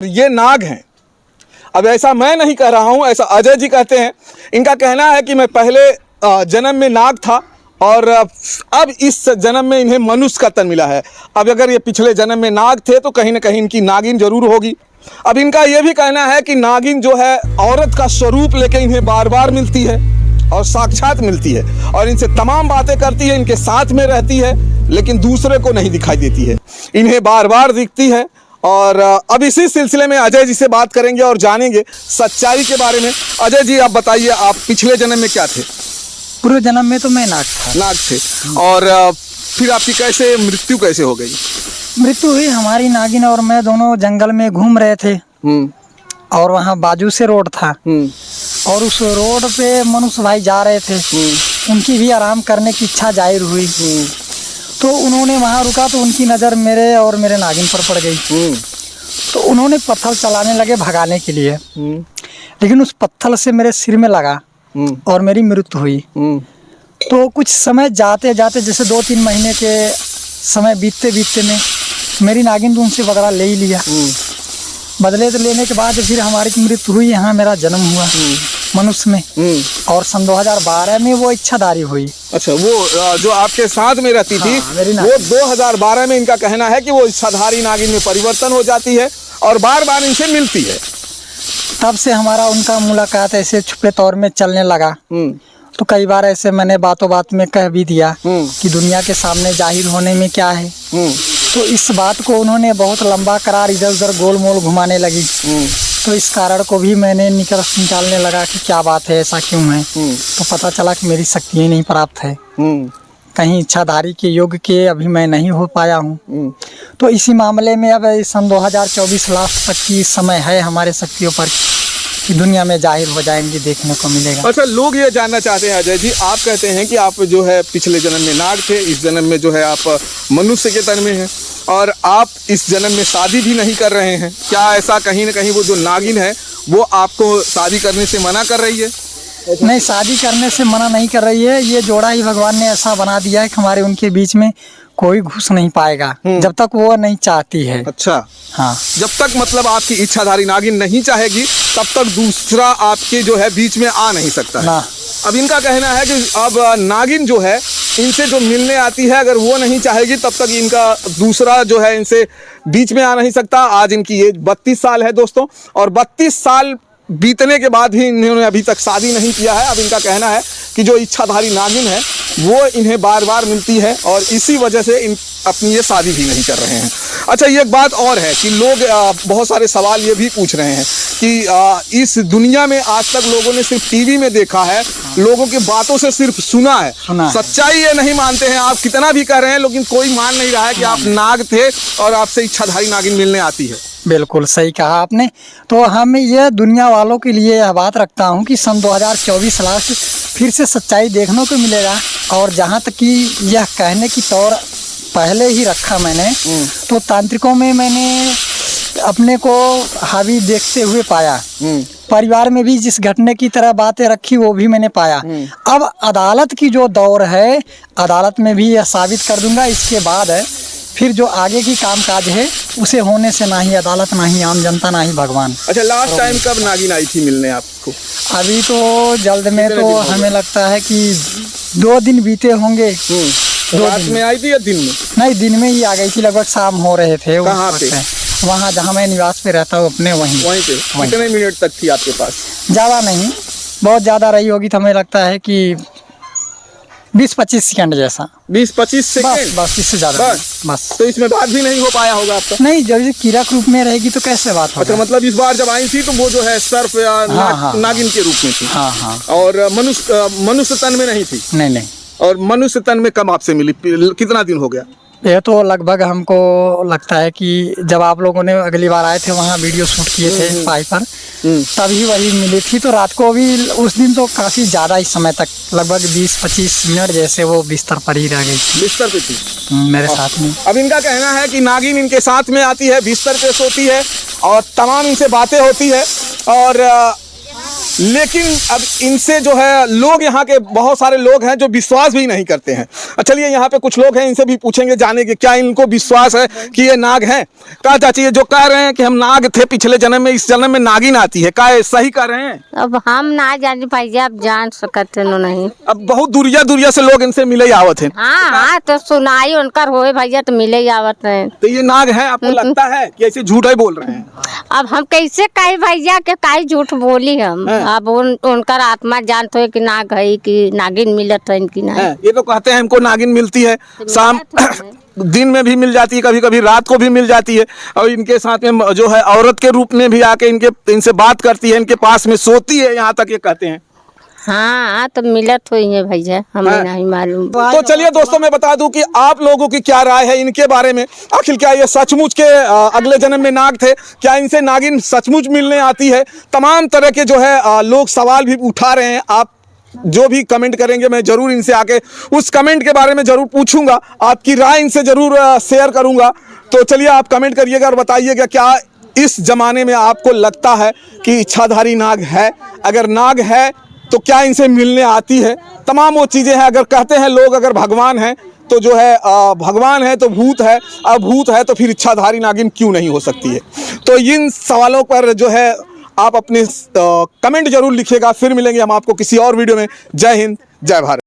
ये नाग हैं। अब ऐसा मैं नहीं कह रहा हूँ, ऐसा अजय जी कहते हैं। इनका कहना है कि मैं पहले जन्म में नाग था और अब इस जन्म में इन्हें मनुष्य का तन मिला है। अब अगर ये पिछले जन्म में नाग थे तो कहीं ना कहीं इनकी नागिन जरूर होगी। अब इनका ये भी कहना है कि नागिन जो है औरत का स्वरूप लेके इन्हें बार बार मिलती है और साक्षात मिलती है और इनसे तमाम बातें करती है, इनके साथ में रहती है, लेकिन दूसरे को नहीं दिखाई देती है, इन्हें बार बार दिखती है। और अब इसी सिलसिले में अजय जी से बात करेंगे और जानेंगे सच्चाई के बारे में। अजय जी, आप बताइए, आप पिछले जन्म में क्या थे? पूर्व जन्म में तो मैं नाग था। नाग थे। और फिर आपकी कैसे मृत्यु कैसे हो गई? मृत्यु हुई, हमारी नागिन और मैं दोनों जंगल में घूम रहे थे और वहाँ बाजू से रोड था और उस रोड पे मनुष्य भाई जा रहे थे। उनकी भी आराम करने की इच्छा जाहिर हुई तो उन्होंने वहाँ रुका तो उनकी नज़र मेरे और मेरे नागिन पर पड़ गई। तो उन्होंने पत्थर चलाने लगे भगाने के लिए, लेकिन उस पत्थर से मेरे सिर में लगा और मेरी मृत्यु हुई। तो कुछ समय जाते जाते, जैसे 2-3 महीने के समय बीतते बीतते में मेरी नागिन तो उनसे बदला ले ही लिया। बदले तो लेने के बाद फिर हमारी मृत्यु हुई, यहाँ मेरा जन्म हुआ मनुष्य में और सन 2012 में वो इच्छाधारी हुई। अच्छा, वो जो आपके साथ में रहती थी, वो 2012 में इनका कहना है कि वो इच्छाधारी नागिन में परिवर्तन हो जाती है और बार बार इनसे मिलती है। तब से हमारा उनका मुलाकात ऐसे छुपे तौर में चलने लगा। तो कई बार ऐसे मैंने बातों बात में कह भी दिया कि दुनिया के सामने जाहिर होने में क्या है। तो इस बात को उन्होंने बहुत लंबा करार इधर उधर गोल मोल घुमाने लगी। तो इस कारण को भी मैंने निकल निकालने लगा कि क्या बात है, ऐसा क्यों है। तो पता चला कि मेरी शक्ति नहीं प्राप्त है, कहीं इच्छाधारी के योग के अभी मैं नहीं हो पाया हूँ। तो इसी मामले में अब सन 2024 लास्ट तक की समय है हमारे शक्तियों पर कि दुनिया में जाहिर हो जाएंगे, देखने को मिलेगा। अच्छा, लोग ये जानना चाहते हैं अजय जी, आप कहते हैं कि आप जो है पिछले जन्म में नाग थे, इस जन्म में जो है आप मनुष्य के तन में हैं और आप इस जन्म में शादी भी नहीं कर रहे हैं। क्या ऐसा कहीं ना कहीं वो जो नागिन है वो आपको शादी करने से मना कर रही है? नहीं, शादी करने से मना नहीं कर रही है। ये जोड़ा ही भगवान ने ऐसा बना दिया है कि हमारे उनके बीच में कोई घुस नहीं पाएगा जब तक वो नहीं चाहती है। अच्छा, हाँ, जब तक मतलब आपकी इच्छाधारी नागिन नहीं चाहेगी तब तक दूसरा आपके जो है बीच में आ नहीं सकता है। अब इनका कहना है कि अब नागिन जो है इनसे जो मिलने आती है, अगर वो नहीं चाहेगी तब तक इनका दूसरा जो है इनसे बीच में आ नहीं सकता। आज इनकी एज 32 साल है दोस्तों, और 32 साल बीतने के बाद भी इन्होंने अभी तक शादी नहीं किया है। अब इनका कहना है कि जो इच्छाधारी नागिन है वो इन्हें बार बार मिलती है और इसी वजह से इन अपनी ये शादी भी नहीं कर रहे हैं। अच्छा, ये एक बात और है कि लोग बहुत सारे सवाल ये भी पूछ रहे हैं कि इस दुनिया में आज तक लोगों ने सिर्फ टीवी में देखा है, लोगों की बातों से सिर्फ सुना है, सच्चाई ये नहीं मानते हैं। आप कितना भी कह रहे हैं लेकिन कोई मान नहीं रहा है कि आप नाग थे और आपसे इच्छाधारी नागिन मिलने आती है। बिल्कुल सही कहा आपने। तो हम ये दुनिया वालों के लिए यह बात रखता हूँ कि सन 2024 लास्ट फिर से सच्चाई देखने को मिलेगा। और जहाँ तक कि यह कहने की तौर पहले ही रखा मैंने, तो तांत्रिकों में मैंने अपने को हावी देखते हुए पाया। परिवार में भी जिस घटने की तरह बातें रखी वो भी मैंने पाया। अब अदालत की जो दौर है, अदालत में भी यह साबित कर दूंगा। इसके बाद फिर जो आगे की कामकाज है उसे होने से ना ही अदालत, ना ही आम जनता, ना ही भगवान। अच्छा, लास्ट टाइम कब नागिन आई थी मिलने आपको? अभी तो जल्द में तो हमें लगता है कि 2 दिन बीते होंगे। रात में आई थी या दिन में? नहीं, दिन में ही आ गई थी, लगभग शाम हो रहे थे। कहाँ पे? वहाँ जहाँ मैं निवास पे रहता हूँ अपने, वहीं पे। कितने मिनट तक थी आपके पास? ज़्यादा नहीं, बहुत ज़्यादा रही होगी तो हमें लगता है कि 20-25 सेकंड जैसा। 20-25 सेकंड? बस इससे ज़्यादा बस। तो इसमें बात भी नहीं हो पाया होगा आपका? नहीं, जब कीड़क रूप में रहेगी तो कैसे बात होगा? अच्छा, मतलब इस बार जब आई थी तो वो जो है सर्फ या नागिन के रूप में थी। हाँ। और मनुष्य तन में नहीं थी? नहीं। और मनुष्य तन में कब आपसे मिली, कितना दिन हो गया? ये तो लगभग हमको लगता है कि जब आप लोगों ने अगली बार आए थे वहाँ वीडियो शूट किए थे पाई पर, तभी वही मिली थी। तो रात को भी उस दिन तो काफ़ी ज़्यादा ही समय तक, लगभग 20-25 मिनट जैसे वो बिस्तर पर ही रह गई थी। बिस्तर पे थी मेरे साथ में। अब इनका कहना है कि नागिन इनके साथ में आती है, बिस्तर पे सोती है और तमाम इनसे बातें होती है और लेकिन अब इनसे जो है लोग, यहाँ के बहुत सारे लोग हैं जो विश्वास भी नहीं करते हैं। चलिए यहाँ पे कुछ लोग हैं, इनसे भी पूछेंगे, जानेंगे क्या इनको विश्वास है कि ये नाग हैं। कहा चाची, ये जो कह रहे हैं कि हम नाग थे पिछले जन्म में, इस जन्म में नागिन आती है, क्या सही कह रहे हैं? अब हम ना जान पाइए, आप जान सकते नो नहीं। अब बहुत दूरिया से लोग इनसे मिले आवत हैं। हाँ तो सुनाई उनकर होए भैया तो मिले ही आवत है। तो ये नाग है, आपको लगता है कि ऐसे झूठ ही बोल रहे हैं? अब हम कैसे कहे भैया के काहे झूठ बोली हम। अब उनकर आत्मा जानते है कि नाग है कि नागिन मिलत है इनकी ना। ये तो कहते हैं हमको नागिन मिलती है, शाम दिन में भी मिल जाती है, कभी कभी रात को भी मिल जाती है, और इनके साथ में जो है औरत के रूप में भी आके इनसे बात करती है, इनके पास में सोती है, यहाँ तक ये कहते हैं। हाँ तो मिलत हुई है भैया, हमें नहीं मालूम। तो चलिए दोस्तों, मैं बता दूं कि आप लोगों की क्या राय है इनके बारे में। आखिर क्या ये सचमुच के अगले जन्म में नाग थे? क्या इनसे नागिन सचमुच मिलने आती है? तमाम तरह के जो है लोग सवाल भी उठा रहे हैं। आप जो भी कमेंट करेंगे, मैं जरूर इनसे आके उस कमेंट के बारे में जरूर पूछूंगा, आपकी राय इनसे जरूर शेयर करूंगा। तो चलिए आप कमेंट करिएगा और बताइएगा, क्या इस जमाने में आपको लगता है कि इच्छाधारी नाग है? अगर नाग है तो क्या इनसे मिलने आती है? तमाम वो चीज़ें हैं। अगर कहते हैं लोग, अगर भगवान है तो जो है भगवान है तो भूत है, अब भूत है तो फिर इच्छाधारी नागिन क्यों नहीं हो सकती है? तो इन सवालों पर जो है आप अपने कमेंट जरूर लिखिएगा। फिर मिलेंगे हम आपको किसी और वीडियो में। जय हिंद, जय भारत।